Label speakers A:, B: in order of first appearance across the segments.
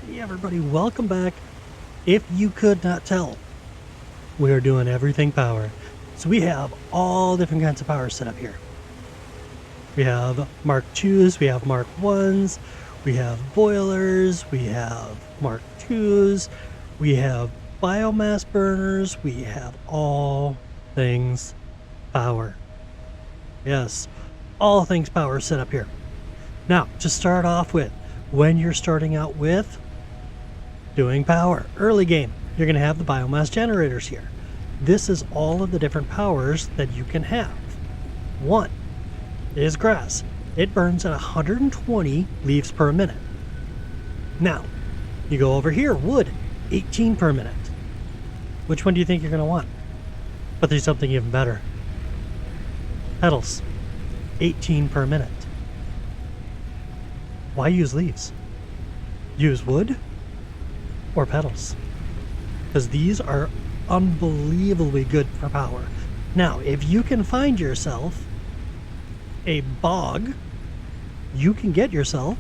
A: Hey everybody, welcome back. If you could not tell, we are doing everything power. So we have all different kinds of power set up here. We have Mark IIs, we have Mark I's, we have boilers, we have Mark IIs, we have biomass burners, we have all things power. Yes, all things power set up here. Now, to start off with, when you're starting out with doing power, early game, you're going to have the biomass generators here. This is all of the different powers that you can have. One is grass. It burns at 120 leaves per minute. Now, you go over here, wood, 18 per minute. Which one do you think you're going to want? But there's something even better. Petals, 18 per minute. Why use leaves? Use wood or petals, because these are unbelievably good for power. Now, if you can find yourself a bog, you can get yourself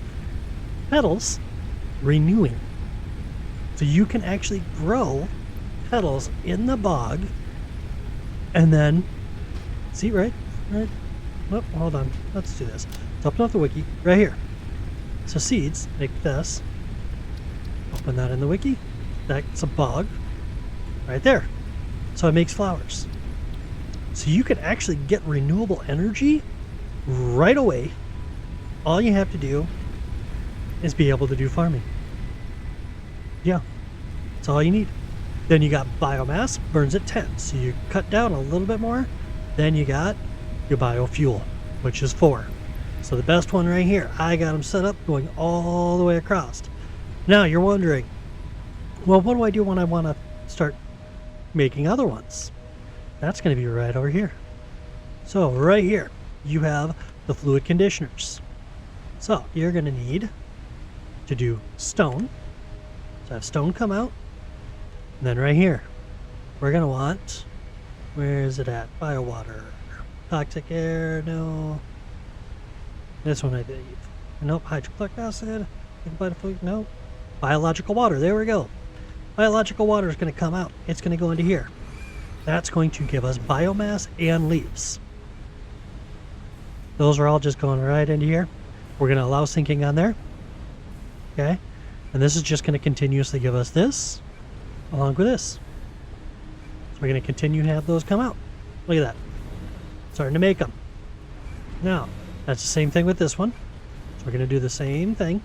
A: petals renewing. So you can actually grow petals in the bog, and then, see, right? Oh, hold on, let's do this. Let's open up the wiki, right here. So seeds, like this. Open that in the wiki. That's a bog right there. So it makes flowers. So you can actually get renewable energy right away. All you have to do is be able to do farming. Yeah, that's all you need. Then you got biomass, burns at 10. So you cut down a little bit more. Then you got your biofuel, which is 4. So the best one right here, I got them set up going all the way across. Now you're wondering, well, what do I do when I want to start making other ones? That's going to be right over here. So right here, you have the fluid conditioners. So you're going to need to do stone. So have stone come out. And then right here, we're going to want, where is it at? Biowater. Toxic air, no. This one I believe. Nope, hydrochloric acid. Nope. Biological water, there we go. Biological water is going to come out. It's going to go into here. That's going to give us biomass and leaves. Those are all just going right into here. We're going to allow sinking on there. Okay. And this is just going to continuously give us this along with this. So we're going to continue to have those come out. Look at that. Starting to make them. Now, that's the same thing with this one. So we're going to do the same thing.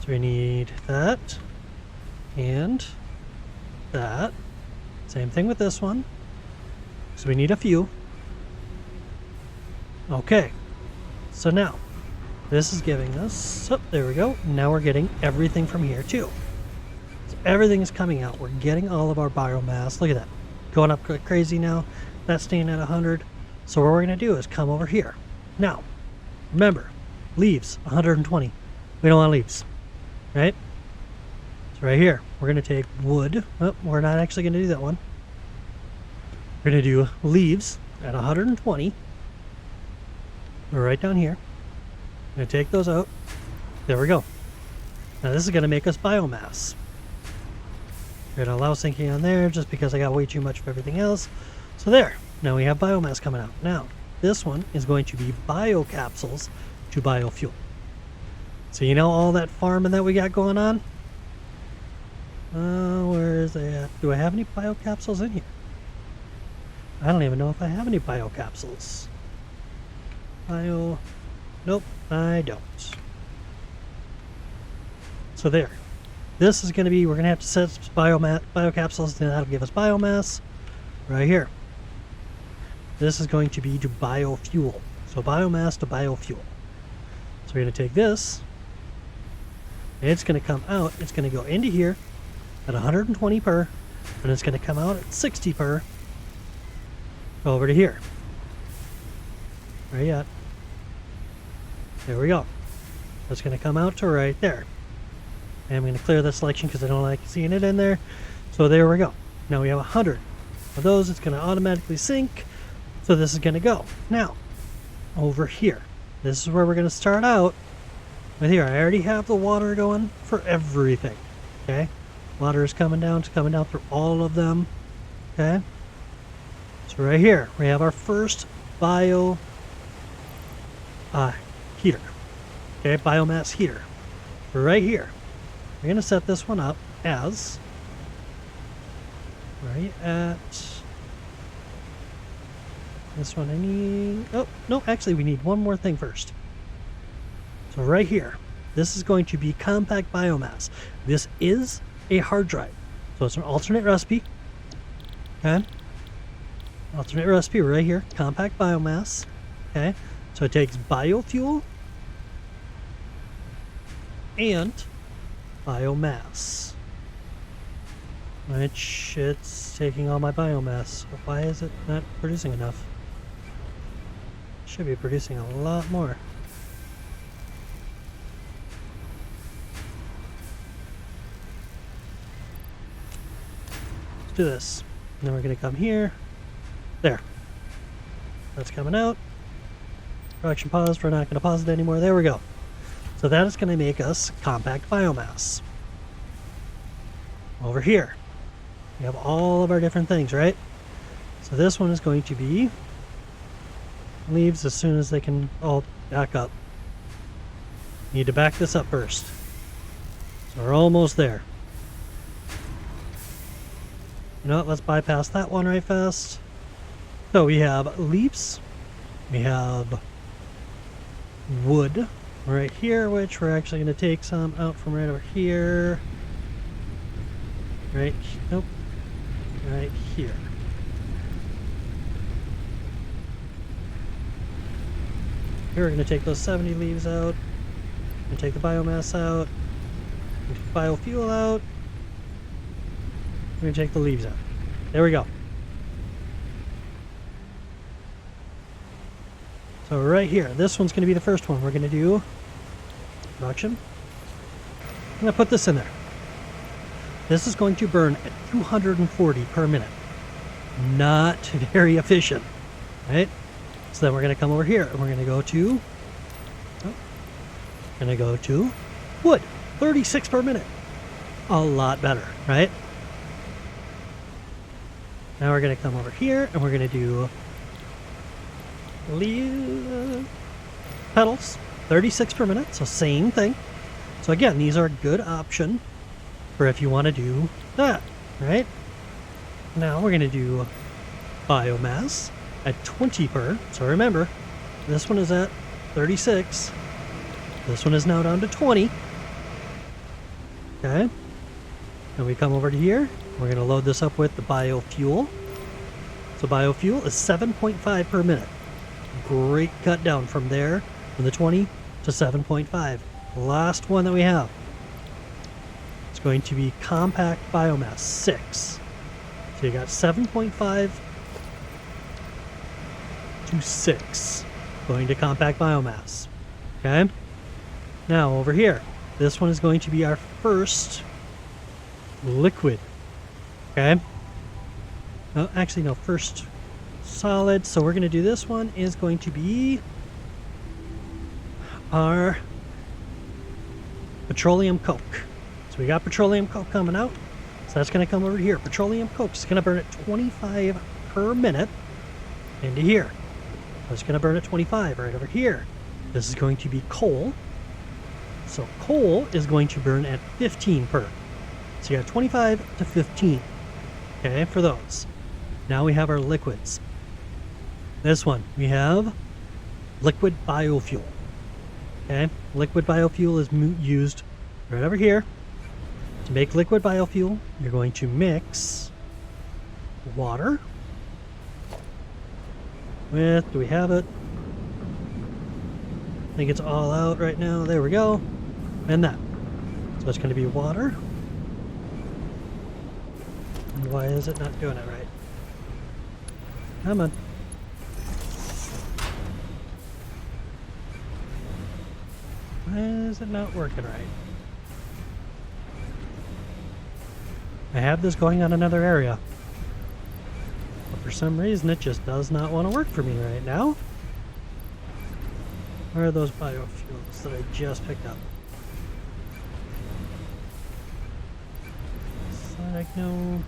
A: So we need that and that. Same thing with this one. So we need a few. Okay. So now, this is giving us, oh, there we go. Now we're getting everything from here too. So everything is coming out. We're getting all of our biomass. Look at that. Going up crazy now. That's staying at 100. So what we're going to do is come over here. Now, remember, leaves, 120. We don't want leaves, right? So right here, we're going to take wood. Oh, we're not actually going to do that one. We're going to do leaves at 120. We're right down here. I'm going to take those out. There we go. Now this is going to make us biomass. We're going to allow sinking on there just because I got way too much of everything else. So there. Now we have biomass coming out. Now, this one is going to be biocapsules to biofuel. So you know all that farming that we got going on? Where is it at? Do I have any biocapsules in here? I don't even know if I have any biocapsules. Nope, I don't. So there. This is going to be, we're going to have to set biocapsules, then that'll give us biomass right here. This is going to be to biofuel. So biomass to biofuel. So we're going to take this. And it's going to come out. It's going to go into here at 120 per. And it's going to come out at 60 per. Over to here. Right yet. There we go. It's going to come out to right there. And I'm going to clear this selection because I don't like seeing it in there. So there we go. Now we have 100 of those. It's going to automatically sync. So this is going to go. Now, over here, this is where we're going to start out Right here, I already have the water going for everything. Okay, water is coming down. It's coming down through all of them. Okay, so right here we have our first bio heater. Okay, biomass heater. Right here, we're gonna set this one up as right at this one. I need. Oh no, actually, we need one more thing first. So right here, this is going to be compact biomass. This is a hard drive. So it's an alternate recipe. Okay. Alternate recipe right here, compact biomass. Okay. So it takes biofuel and biomass. Which it's taking all my biomass. So why is it not producing enough? Should be producing a lot more. Do this. And then we're going to come here. There. That's coming out. Production paused. We're not going to pause it anymore. There we go. So that is going to make us compact biomass. Over here, we have all of our different things, right? So this one is going to be leaves as soon as they can all back up. Need to back this up first. So we're almost there. You know what, let's bypass that one right fast. So we have leaves, we have wood right here, which we're actually going to take some out from right over here. Right, nope, right here. Here we're going to take those 70 leaves out, and take the biomass out, and take biofuel out. We're going to take the leaves out. There we go. So right here, this one's going to be the first one. We're going to do production. I'm going to put this in there. This is going to burn at 240 per minute. Not very efficient, right? So then we're going to come over here and we're going to go to wood, 36 per minute. A lot better, right? Now we're going to come over here and we're going to do petals, 36 per minute, so same thing. So again, these are a good option for if you want to do that, right? Now we're going to do biomass at 20 per. So remember, this one is at 36. This one is now down to 20. Okay. And we come over to here. We're going to load this up with the biofuel. So biofuel is 7.5 per minute. Great cut down from there, from the 20 to 7.5. Last one that we have. It's going to be compact biomass, 6. So you got 7.5 to 6 going to compact biomass. Okay? Now over here, this one is going to be our first liquid. Okay? No, actually no, first solid. So we're going to do this one is going to be our petroleum coke. So we got petroleum coke coming out. So that's going to come over here. Petroleum coke is going to burn at 25 per minute into here. So it's going to burn at 25 right over here. This is going to be coal. So coal is going to burn at 15 per. So you got 25 to 15. Okay, for those. Now we have our liquids. This one, we have liquid biofuel. Okay, liquid biofuel is used right over here. To make liquid biofuel, you're going to mix water with, do we have it? I think it's all out right now. There we go. And that. So it's going to be water. And why is it not doing it right? Come on. Why is it not working right? I have this going on another area. But for some reason it just does not want to work for me right now. Where are those biofuels that I just picked up? No.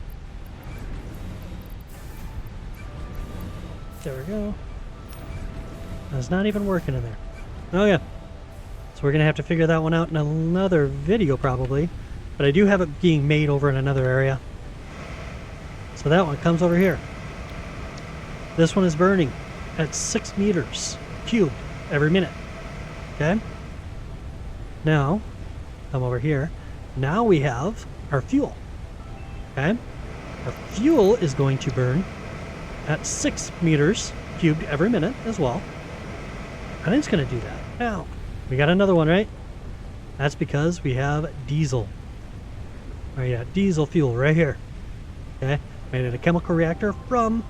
A: There we go. It's not even working in there. Oh yeah. So we're gonna have to figure that one out in another video probably. But I do have it being made over in another area. So that one comes over here. This one is burning at 6 meters cubed every minute. Okay? Now, come over here. Now we have our fuel. Okay? Our fuel is going to burn at 6 meters cubed every minute as well. And it's going to do that. Now, we got another one, right? That's because we have diesel. Oh yeah, diesel fuel right here. Okay? Made in a chemical reactor from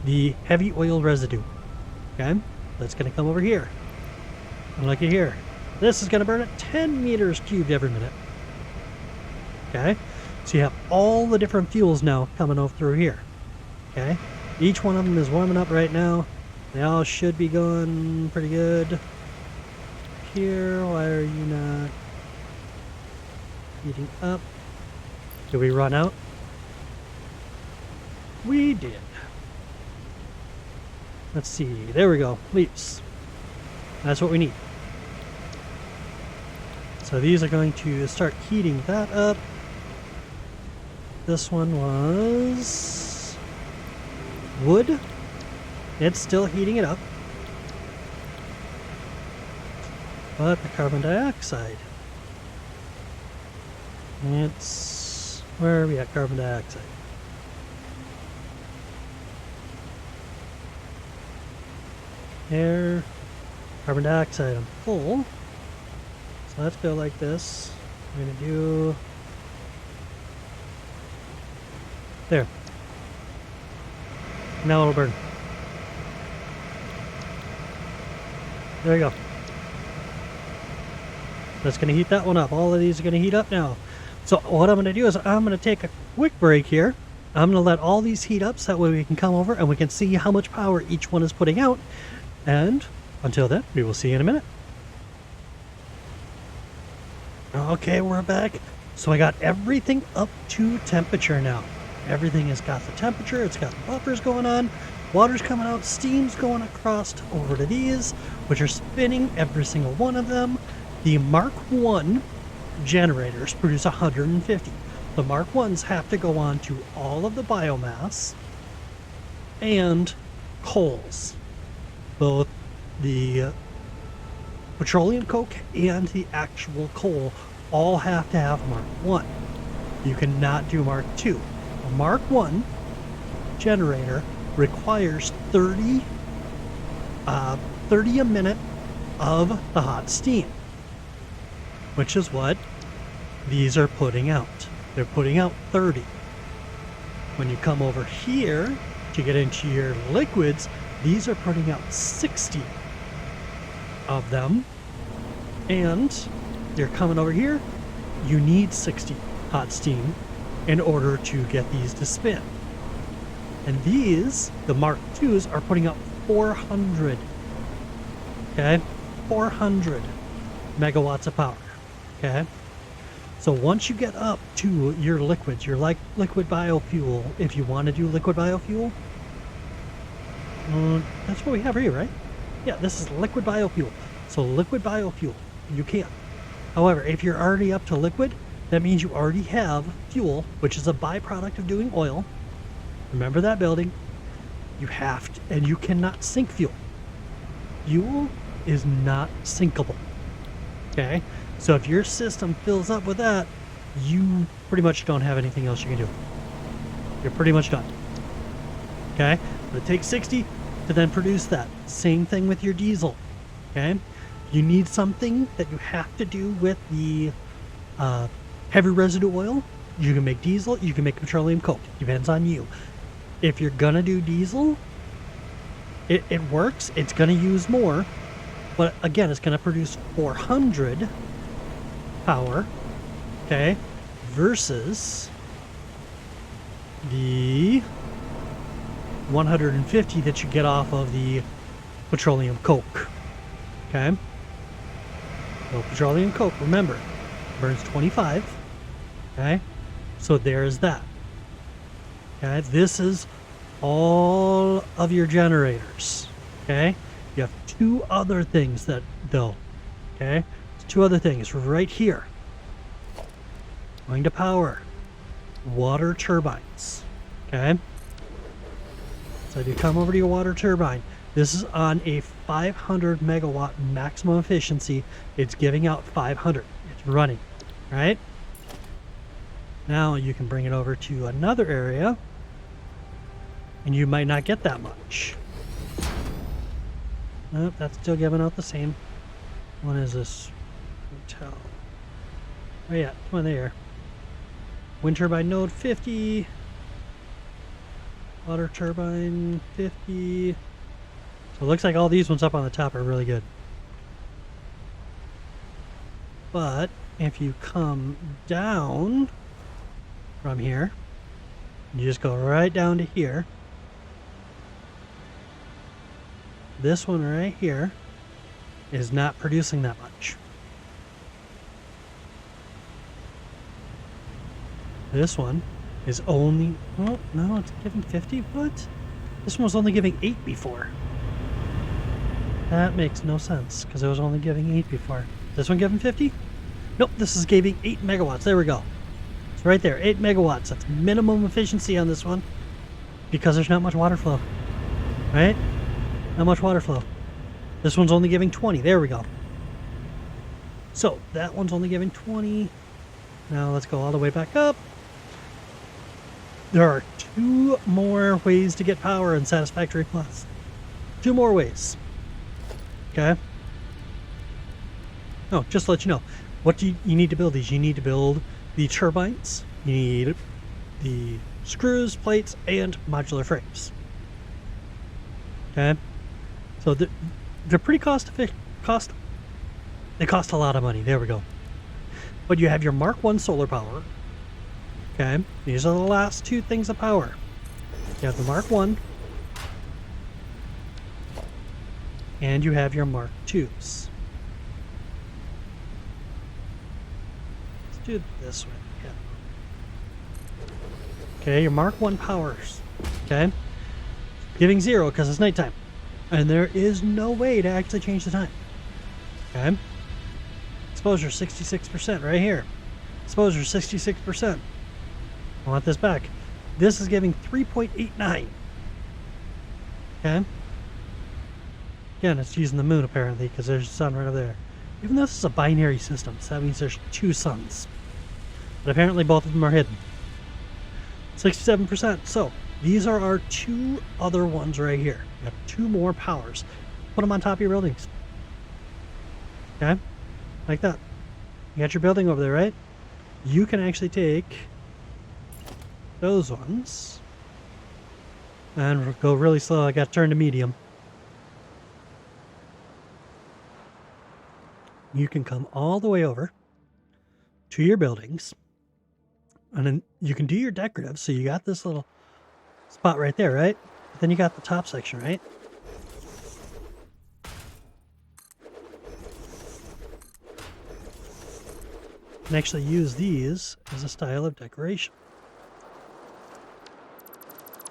A: the heavy oil residue. Okay? That's going to come over here. And look at here. This is going to burn at 10 meters cubed every minute. Okay? So you have all the different fuels now coming over through here. Okay? Each one of them is warming up right now. They all should be going pretty good. Here, why are you not heating up? Did we run out? We did. Let's see. There we go. Leaps. That's what we need. So these are going to start heating that up. This one was wood. It's still heating it up. But the carbon dioxide. It's... where are we at carbon dioxide? Air, carbon dioxide, I'm full. So let's go like this. We're gonna do... there. Now it'll burn. There you go. That's going to heat that one up. All of these are going to heat up now. So what I'm going to do is I'm going to take a quick break here. I'm going to let all these heat up so that way we can come over and we can see how much power each one is putting out. And until then, we will see you in a minute. Okay, we're back. So I got everything up to temperature now. Everything has got the temperature. It's got buffers going on. Water's coming out. Steam's going across over to these, which are spinning every single one of them. The Mark 1 generators produce 150. The Mark 1s have to go on to all of the biomass and coals. Both the petroleum coke and the actual coal all have to have Mark 1. You cannot do Mark 2. A Mark 1 generator requires 30 a minute of the hot steam, which is what these are putting out. They're putting out 30. When you come over here to get into your liquids, these are putting out 60 of them. And you're coming over here, you need 60 hot steam in order to get these to spin. And these, the Mark IIs, are putting out 400. Okay? 400 megawatts of power. Okay? So once you get up to your liquids, your liquid biofuel, if you want to do liquid biofuel, that's what we have here, right? Yeah, this is liquid biofuel. So liquid biofuel, you can. However, if you're already up to liquid, that means you already have fuel, which is a byproduct of doing oil. Remember that building. You have to, and you cannot sink fuel. Fuel is not sinkable. Okay? So if your system fills up with that, you pretty much don't have anything else you can do. You're pretty much done. Okay? But it takes 60 to then produce that. Same thing with your diesel. Okay? You need something that you have to do with the heavy residue oil. You can make diesel, you can make petroleum coke. Depends on you. If you're gonna do diesel, it works. It's gonna use more, but again, it's gonna produce 400 power, okay, versus the 150 that you get off of the petroleum coke. Okay? No petroleum coke, remember, burns 25. Okay? So there's that. Okay? This is all of your generators. Okay? You have two other things that, though. Okay? There's two other things right here. Going to power water turbines. Okay? So if you come over to your water turbine, this is on a 500 megawatt maximum efficiency. It's giving out 500. It's running, right? Now you can bring it over to another area, and you might not get that much. Nope, that's still giving out the same. What is this? Hotel. Oh yeah, come on there. Wind turbine node 50. Water turbine 50. So it looks like all these ones up on the top are really good. But if you come down from here, you just go right down to here. This one right here is not producing that much. This one is only, oh no, it's giving 50. What? This one was only giving 8 before. That makes no sense because it was only giving 8 before. This one giving 50? Nope, this is giving 8 megawatts. There we go. It's right there, 8 megawatts. That's minimum efficiency on this one because there's not much water flow, right? Not much water flow. This one's only giving 20. There we go. So that one's only giving 20. Now let's go all the way back up. There are 2 more ways to get power in Satisfactory Plus. 2 more ways. Okay? Oh, just to let you know. What do you need to build these? You need to build the turbines. You need the screws, plates, and modular frames. Okay? So they're pretty they cost a lot of money. There we go. But you have your Mark 1 solar power. Okay, these are the last 2 things of power. You have the Mark 1, and you have your Mark 2s. Let's do it this way. Yeah. Okay, your Mark 1 powers. Okay, giving 0 because it's nighttime, and there is no way to actually change the time. Okay, exposure 66% right here. Exposure 66%. I want this back. This is giving 3.89. Okay. Again, it's using the moon apparently because there's a sun right over there. Even though this is a binary system, so that means there's 2 suns. But apparently both of them are hidden. 67%. So these are our 2 other ones right here. You have 2 more powers. Put them on top of your buildings. Okay? Like that. You got your building over there, right? You can actually take those ones and go really slow. I got to turn to medium. You can come all the way over to your buildings, and then you can do your decorative. So you got this little spot right there, right? But then you got the top section, right? You can actually use these as a style of decoration.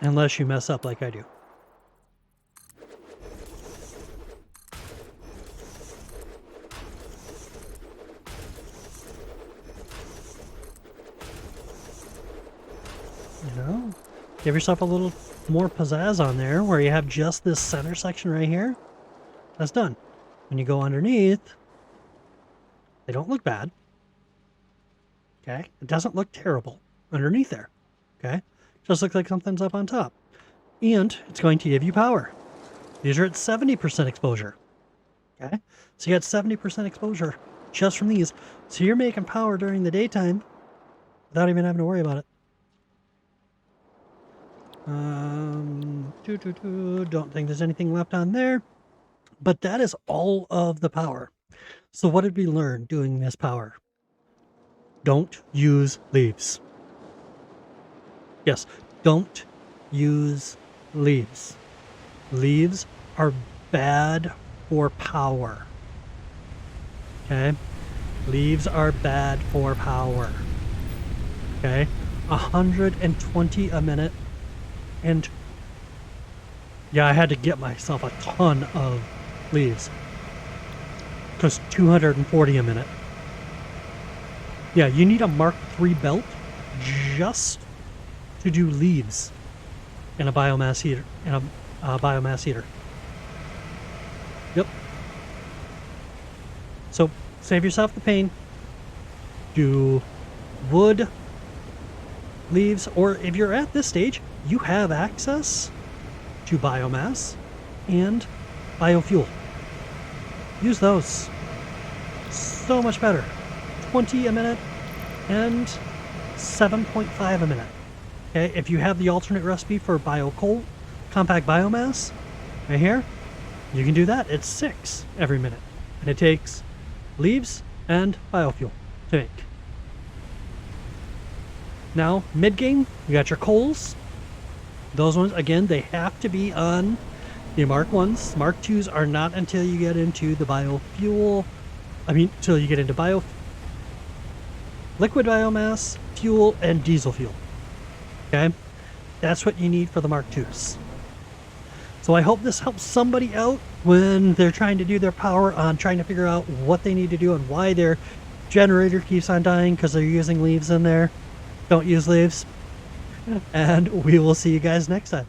A: Unless you mess up like I do. You know, give yourself a little more pizzazz on there where you have just this center section right here. That's done. When you go underneath, they don't look bad. Okay? It doesn't look terrible underneath there. Okay? Just looks like something's up on top. And it's going to give you power. These are at 70% exposure. Okay? So you got 70% exposure just from these. So you're making power during the daytime without even having to worry about it. Don't think there's anything left on there. But that is all of the power. So what did we learn doing this power? Don't use leaves. Yes, don't use leaves. Leaves are bad for power. Okay? Leaves are bad for power. Okay? 120 a minute. And yeah, I had to get myself a ton of leaves. Because 240 a minute. Yeah, you need a Mark III belt just to do leaves in a biomass heater. Yep. So save yourself the pain. Do wood, leaves, or if you're at this stage, you have access to biomass and biofuel. Use those. So much better. 20 a minute and 7.5 a minute. Okay, if you have the alternate recipe for bio-coal, compact biomass, right here, you can do that. It's 6 every minute. And it takes leaves and biofuel to make. Now, mid-game, you got your coals. Those ones, again, they have to be on the Mark 1s. Mark 2s are not until you get into the biofuel. Until you get into liquid biomass, fuel, and diesel fuel. Okay? That's what you need for the Mark 2s. So I hope this helps somebody out when they're trying to do their power on trying to figure out what they need to do and why their generator keeps on dying because they're using leaves in there. Don't use leaves. And we will see you guys next time.